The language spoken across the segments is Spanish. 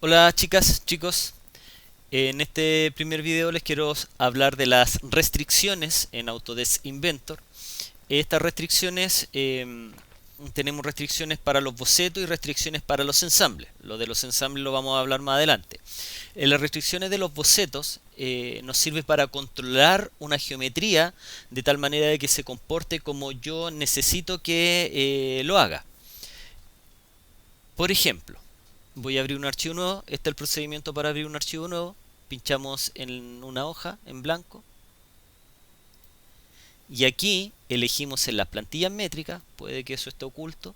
Hola chicas, chicos. En este primer video les quiero hablar de las restricciones en Autodesk Inventor. Estas restricciones, tenemos restricciones para los bocetos y restricciones para los ensambles. Lo de los ensambles lo vamos a hablar más adelante. Las restricciones de los bocetos nos sirve para controlar una geometría de tal manera de que se comporte como yo necesito que lo haga. Por ejemplo, voy a abrir un archivo nuevo. Este es el procedimiento para abrir un archivo nuevo. Pinchamos en una hoja en blanco y aquí elegimos en las plantillas métricas, puede que eso esté oculto,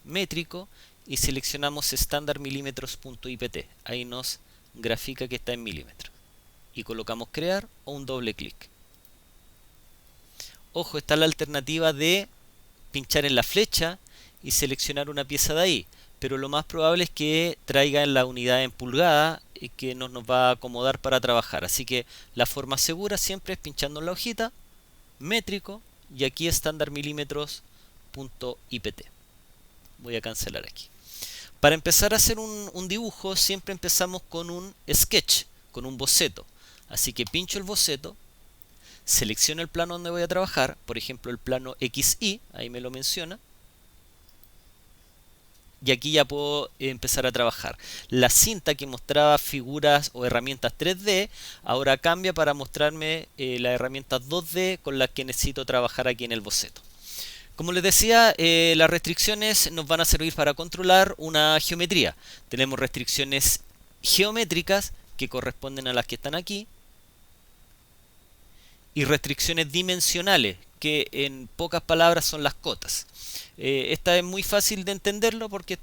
métrico, y seleccionamos estándar milímetros.ipt. Ahí nos grafica que está en milímetros y colocamos crear o un doble clic. Ojo, está la alternativa de pinchar en la flecha y seleccionar una pieza de ahí, pero lo más probable es que traiga en la unidad en pulgada que no nos va a acomodar para trabajar. Así que la forma segura siempre es pinchando en la hojita, métrico, y aquí estándar milímetros.ipt. Voy a cancelar aquí. Para empezar a hacer un dibujo siempre empezamos con un sketch, con un boceto. Así que pincho el boceto, selecciono el plano donde voy a trabajar, por ejemplo el plano XY, ahí me lo menciona, y aquí ya puedo empezar a trabajar. La cinta que mostraba figuras o herramientas 3D ahora cambia para mostrarme las herramientas 2D con las que necesito trabajar aquí en el boceto. Como les decía, las restricciones nos van a servir para controlar una geometría. Tenemos restricciones geométricas que corresponden a las que están aquí y restricciones dimensionales, que en pocas palabras son las cotas. Esta es muy fácil de entenderlo porque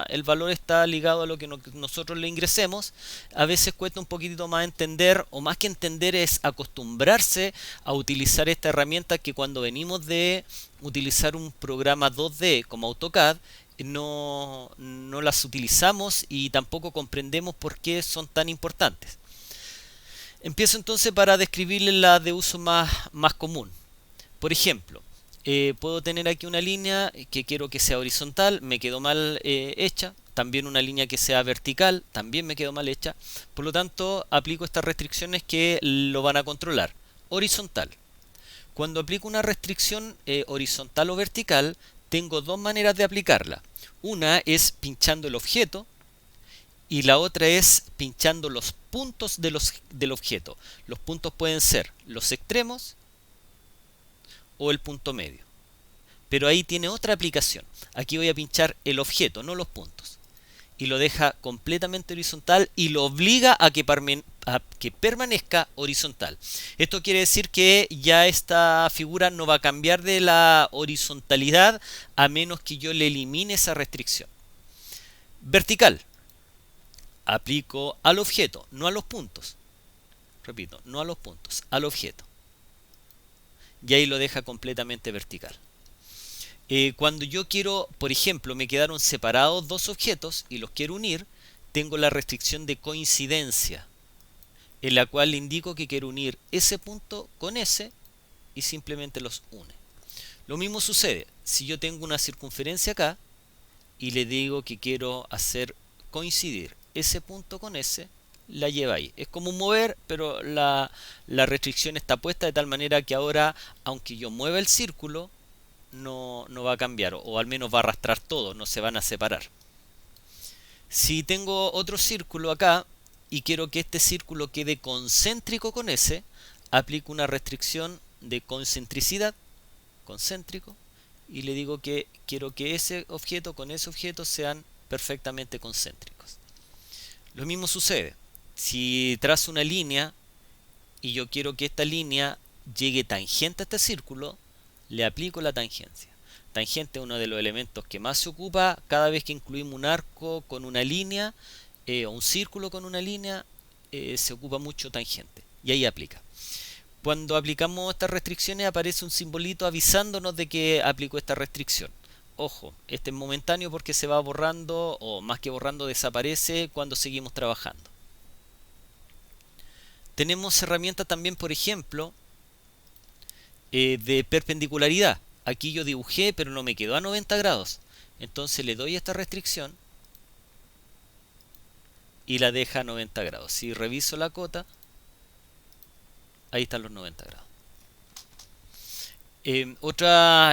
el valor está ligado a lo que nosotros le ingresemos. A veces cuesta un poquitito más entender, o más que entender es acostumbrarse a utilizar esta herramienta, que cuando venimos de utilizar un programa 2D como AutoCAD, no las utilizamos y tampoco comprendemos por qué son tan importantes. Empiezo entonces para describirles la de uso más común. Por ejemplo, puedo tener aquí una línea que quiero que sea horizontal, me quedó mal hecha. También una línea que sea vertical, también me quedó mal hecha. Por lo tanto, aplico estas restricciones que lo van a controlar. Horizontal. Cuando aplico una restricción horizontal o vertical, tengo dos maneras de aplicarla. Una es pinchando el objeto y la otra es pinchando los puntos del objeto. Los puntos pueden ser los extremos o el punto medio. Pero ahí tiene otra aplicación. Aquí voy a pinchar el objeto, no los puntos. Y lo deja completamente horizontal y lo obliga a que permanezca horizontal. Esto quiere decir que ya esta figura no va a cambiar de la horizontalidad a menos que yo le elimine esa restricción. Vertical. Aplico al objeto, no a los puntos. Repito, no a los puntos, al objeto. Y ahí lo deja completamente vertical. Cuando yo quiero, por ejemplo, me quedaron separados dos objetos y los quiero unir, tengo la restricción de coincidencia, en la cual le indico que quiero unir ese punto con ese y simplemente los une. Lo mismo sucede si yo tengo una circunferencia acá y le digo que quiero hacer coincidir ese punto con ese, la lleva ahí. Es como un mover, pero la restricción está puesta de tal manera que ahora, aunque yo mueva el círculo, no va a cambiar, o al menos va a arrastrar todo, no se van a separar. Si tengo otro círculo acá y quiero que este círculo quede concéntrico con ese, aplico una restricción de concentricidad, concéntrico, y le digo que quiero que ese objeto con ese objeto sean perfectamente concéntricos. Lo mismo sucede si trazo una línea y yo quiero que esta línea llegue tangente a este círculo, le aplico la tangencia. Tangente es uno de los elementos que más se ocupa cada vez que incluimos un arco con una línea o un círculo con una línea, se ocupa mucho tangente y ahí aplica. Cuando aplicamos estas restricciones aparece un simbolito avisándonos de que aplicó esta restricción. Ojo, este es momentáneo porque se va borrando, o más que borrando, desaparece cuando seguimos trabajando. Tenemos herramientas también, por ejemplo, de perpendicularidad. Aquí yo dibujé pero no me quedó a 90 grados. Entonces le doy esta restricción y la deja a 90 grados. Si reviso la cota, ahí están los 90 grados. Otro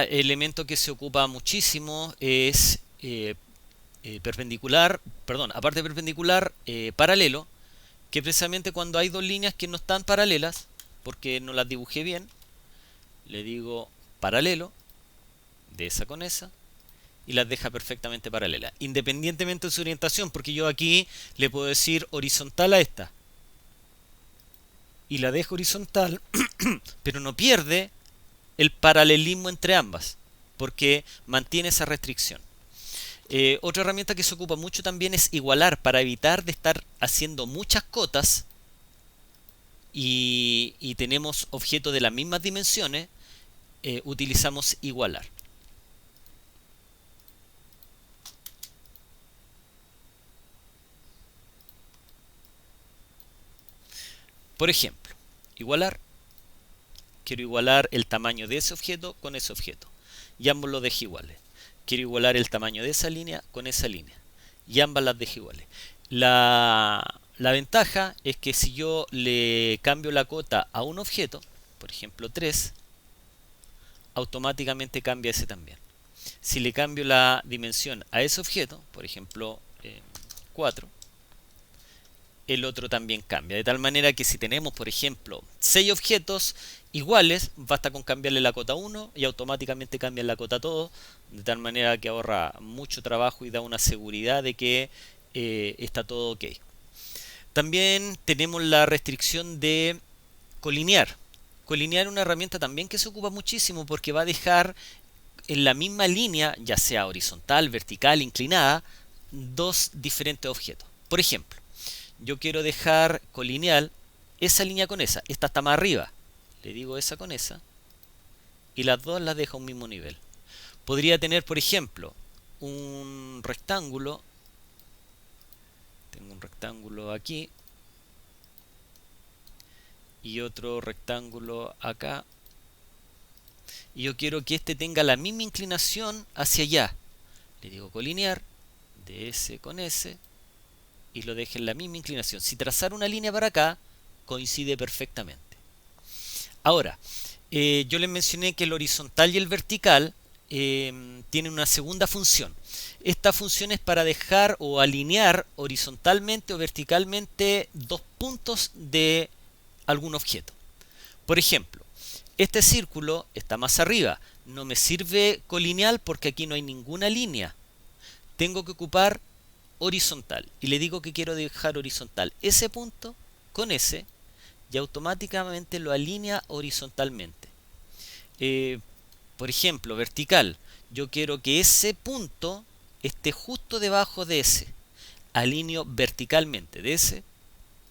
elemento que se ocupa muchísimo es perpendicular, perdón, aparte de perpendicular, paralelo, que precisamente cuando hay dos líneas que no están paralelas, porque no las dibujé bien, le digo paralelo, de esa con esa, y las deja perfectamente paralelas, independientemente de su orientación, porque yo aquí le puedo decir horizontal a esta, y la dejo horizontal, pero no pierde el paralelismo entre ambas, porque mantiene esa restricción. Otra herramienta que se ocupa mucho también es igualar, para evitar de estar haciendo muchas cotas y tenemos objetos de las mismas dimensiones, utilizamos igualar. Por ejemplo, igualar, quiero igualar el tamaño de ese objeto con ese objeto y ambos los dejo iguales. Quiero igualar el tamaño de esa línea con esa línea y ambas las dejo iguales. La ventaja es que si yo le cambio la cota a un objeto, por ejemplo 3, automáticamente cambia ese también. Si le cambio la dimensión a ese objeto, por ejemplo 4, el otro también cambia. De tal manera que si tenemos, por ejemplo, 6 objetos iguales, basta con cambiarle la cota a uno y automáticamente cambian la cota a todos. De tal manera que ahorra mucho trabajo y da una seguridad de que está todo ok. También tenemos la restricción de colinear. Colinear es una herramienta también que se ocupa muchísimo porque va a dejar en la misma línea, ya sea horizontal, vertical, inclinada, dos diferentes objetos. Por ejemplo, yo quiero dejar colineal esa línea con esa. Esta está más arriba. Le digo esa con esa. Y las dos las dejo a un mismo nivel. Podría tener, por ejemplo, un rectángulo. Tengo un rectángulo aquí. Y otro rectángulo acá. Y yo quiero que este tenga la misma inclinación hacia allá. Le digo colinear. De ese con ese. Y lo deje en la misma inclinación. Si trazar una línea para acá, coincide perfectamente. Ahora, yo les mencioné que el horizontal y el vertical tienen una segunda función. Esta función es para dejar o alinear horizontalmente o verticalmente dos puntos de algún objeto. Por ejemplo, este círculo está más arriba. No me sirve colineal porque aquí no hay ninguna línea. Tengo que ocupar horizontal y le digo que quiero dejar horizontal ese punto con ese y automáticamente lo alinea horizontalmente. Por ejemplo, vertical, yo quiero que ese punto esté justo debajo de ese, alineo verticalmente de ese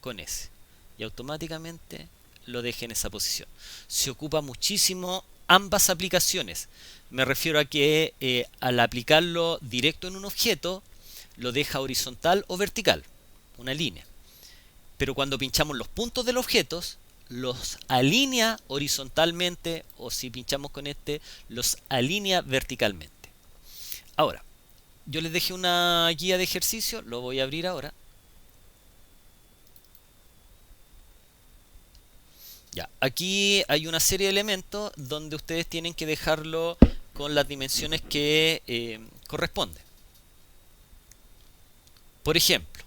con ese y automáticamente lo deje en esa posición. Se ocupa muchísimo ambas aplicaciones. Me refiero a que al aplicarlo directo en un objeto lo deja horizontal o vertical, una línea. Pero cuando pinchamos los puntos de los objetos, los alinea horizontalmente, o si pinchamos con este, los alinea verticalmente. Ahora, yo les dejé una guía de ejercicio, lo voy a abrir ahora. Ya, aquí hay una serie de elementos donde ustedes tienen que dejarlo con las dimensiones que corresponden. Por ejemplo,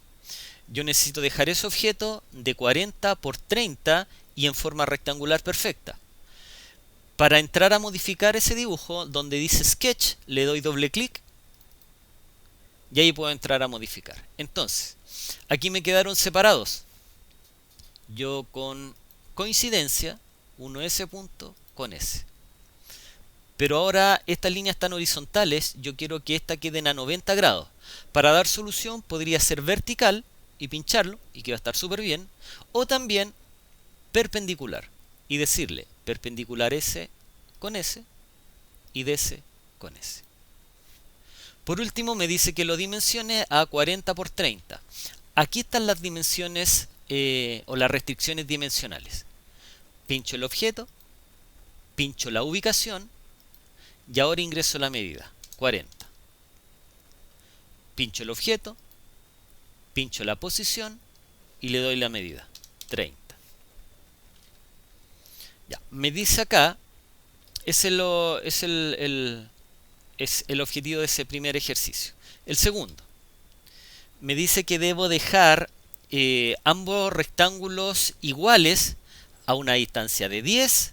yo necesito dejar ese objeto de 40 por 30 y en forma rectangular perfecta. Para entrar a modificar ese dibujo, donde dice Sketch, le doy doble clic y ahí puedo entrar a modificar. Entonces, aquí me quedaron separados. Yo con coincidencia, uno ese punto con ese. Pero ahora estas líneas están horizontales, yo quiero que esta queden a 90 grados. Para dar solución podría ser vertical y pincharlo y que va a estar súper bien. O también perpendicular y decirle perpendicular ese con ese y de ese con ese. Por último me dice que lo dimensione a 40 por 30. Aquí están las dimensiones o las restricciones dimensionales. Pincho el objeto, pincho la ubicación y ahora ingreso la medida, 40. Pincho el objeto, pincho la posición y le doy la medida, 30. Ya, me dice acá, es el objetivo de ese primer ejercicio. El segundo, me dice que debo dejar ambos rectángulos iguales a una distancia de 10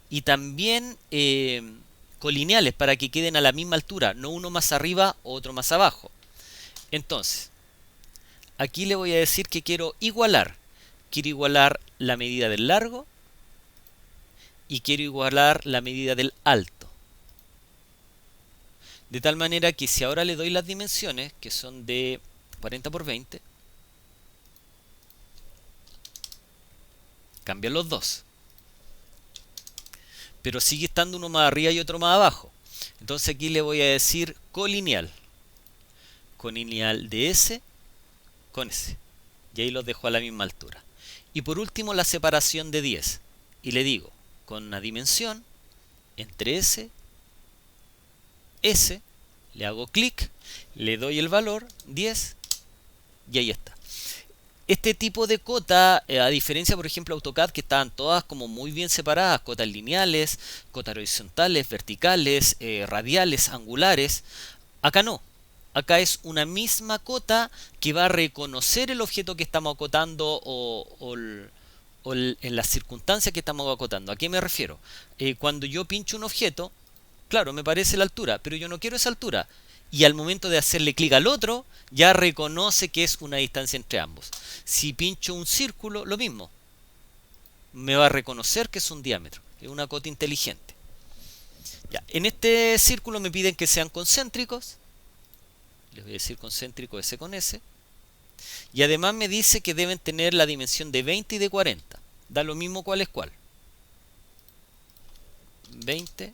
y también colineales para que queden a la misma altura, no uno más arriba o otro más abajo. Entonces, aquí le voy a decir que quiero igualar la medida del largo y quiero igualar la medida del alto. De tal manera que si ahora le doy las dimensiones, que son de 40 por 20, cambian los dos. Pero sigue estando uno más arriba y otro más abajo. Entonces aquí le voy a decir colineal. Colineal de S con S. Y ahí los dejo a la misma altura. Y por último la separación de 10. Y le digo, con una dimensión, entre S, S, le hago clic, le doy el valor, 10, y ahí está. Este tipo de cota, a diferencia por ejemplo de AutoCAD, que estaban todas como muy bien separadas, cotas lineales, cotas horizontales, verticales, radiales, angulares, acá no. Acá es una misma cota que va a reconocer el objeto que estamos acotando en las circunstancias que estamos acotando. ¿A qué me refiero? Cuando yo pincho un objeto, claro, me parece la altura, pero yo no quiero esa altura. Y al momento de hacerle clic al otro, ya reconoce que es una distancia entre ambos. Si pincho un círculo, lo mismo. Me va a reconocer que es un diámetro. Es una cota inteligente. Ya, en este círculo me piden que sean concéntricos. Les voy a decir concéntrico S con S. Y además me dice que deben tener la dimensión de 20 y de 40. Da lo mismo cuál es cuál. 20,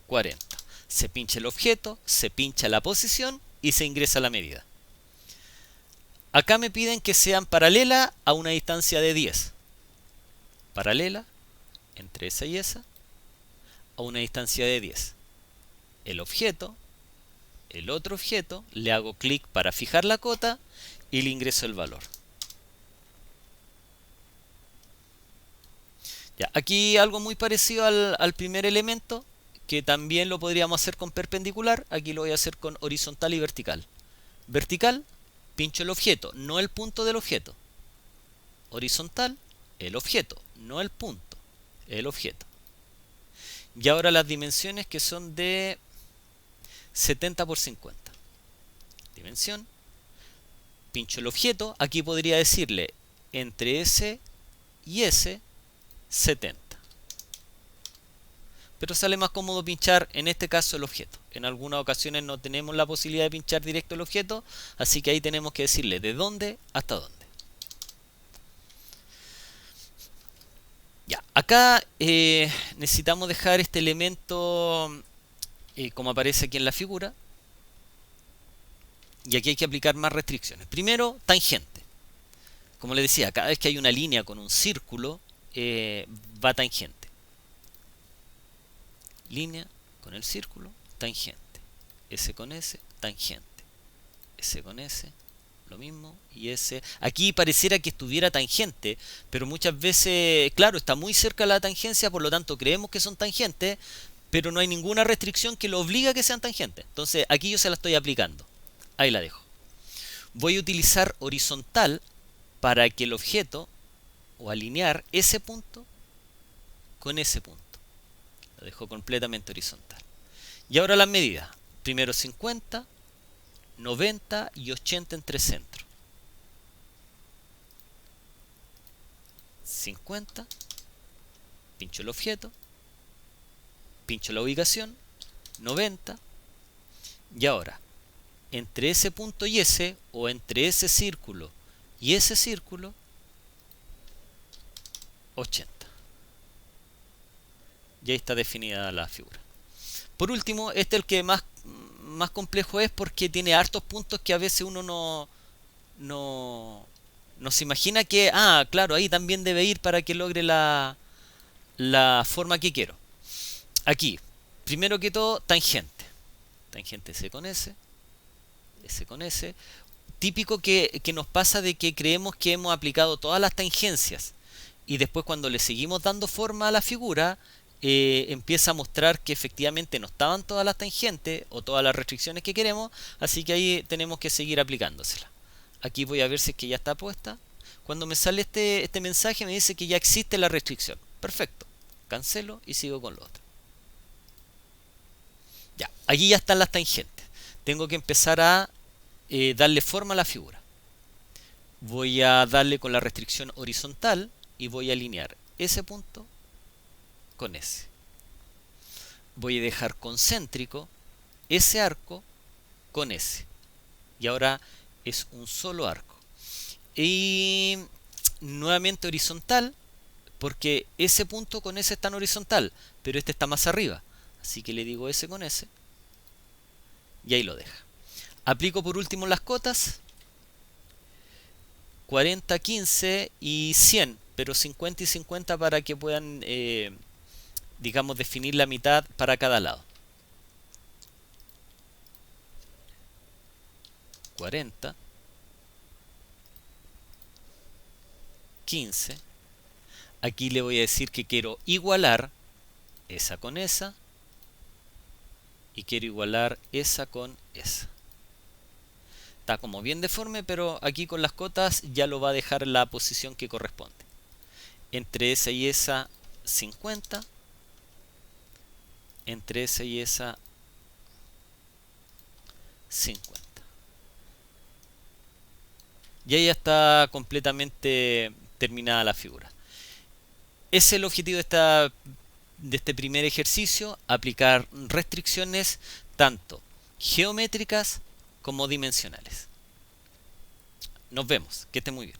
40. Se pincha el objeto, se pincha la posición y se ingresa la medida. Acá me piden que sean paralelas a una distancia de 10. Paralela entre esa y esa a una distancia de 10. El objeto, el otro objeto, le hago clic para fijar la cota y le ingreso el valor. Ya, aquí algo muy parecido al primer elemento, que también lo podríamos hacer con perpendicular. Aquí lo voy a hacer con horizontal y vertical. Vertical, pincho el objeto, no el punto del objeto. Horizontal, el objeto, no el punto, el objeto. Y ahora las dimensiones, que son de 70 por 50. Dimensión, pincho el objeto, aquí podría decirle entre S y S 70. Pero sale más cómodo pinchar en este caso el objeto. En algunas ocasiones no tenemos la posibilidad de pinchar directo el objeto, así que ahí tenemos que decirle de dónde hasta dónde. Ya, acá necesitamos dejar este elemento como aparece aquí en la figura. Y aquí hay que aplicar más restricciones. Primero, tangente. Como les decía, cada vez que hay una línea con un círculo, va tangente. Línea con el círculo, tangente. S con S, tangente. S con S, lo mismo. Y S. Aquí pareciera que estuviera tangente, pero muchas veces, claro, está muy cerca de la tangencia, por lo tanto creemos que son tangentes, pero no hay ninguna restricción que lo obligue a que sean tangentes. Entonces aquí yo se la estoy aplicando. Ahí la dejo. Voy a utilizar horizontal para que el objeto, o alinear ese punto con ese punto. Lo dejo completamente horizontal. Y ahora las medidas. Primero 50, 90 y 80 entre centros. 50, pincho el objeto, pincho la ubicación, 90, y ahora entre ese punto y ese, o entre ese círculo y ese círculo, 80. Y ahí está definida la figura. Por último, este es el que más complejo es, porque tiene hartos puntos que a veces uno no se imagina que, claro, ahí también debe ir para que logre la forma que quiero. Aquí, primero que todo, tangente. Tangente S con S. S con S. Típico que nos pasa de que creemos que hemos aplicado todas las tangencias y después cuando le seguimos dando forma a la figura empieza a mostrar que efectivamente no estaban todas las tangentes o todas las restricciones que queremos, así que ahí tenemos que seguir aplicándosela. Aquí voy a ver si es que ya está puesta. Cuando me sale este mensaje me dice que ya existe la restricción. Perfecto. Cancelo y sigo con lo otro. Ya, aquí ya están las tangentes. Tengo que empezar a darle forma a la figura. Voy a darle con la restricción horizontal y voy a alinear ese punto con ese. Voy a dejar concéntrico ese arco con ese. Y ahora es un solo arco. Y nuevamente horizontal, porque ese punto con ese está en horizontal, pero este está más arriba. Así que le digo ese con ese. Y ahí lo deja. Aplico por último las cotas. 40, 15 y 100, pero 50 y 50 para que puedan, digamos, definir la mitad para cada lado. 40, 15. Aquí le voy a decir que quiero igualar esa con esa y quiero igualar esa con esa. Está como bien deforme, pero aquí con las cotas ya lo va a dejar en la posición que corresponde. Entre esa y esa 50, entre esa y esa 50. Y ahí ya está completamente terminada la figura. Ese es el objetivo de este primer ejercicio, aplicar restricciones tanto geométricas como dimensionales. Nos vemos, que esté muy bien.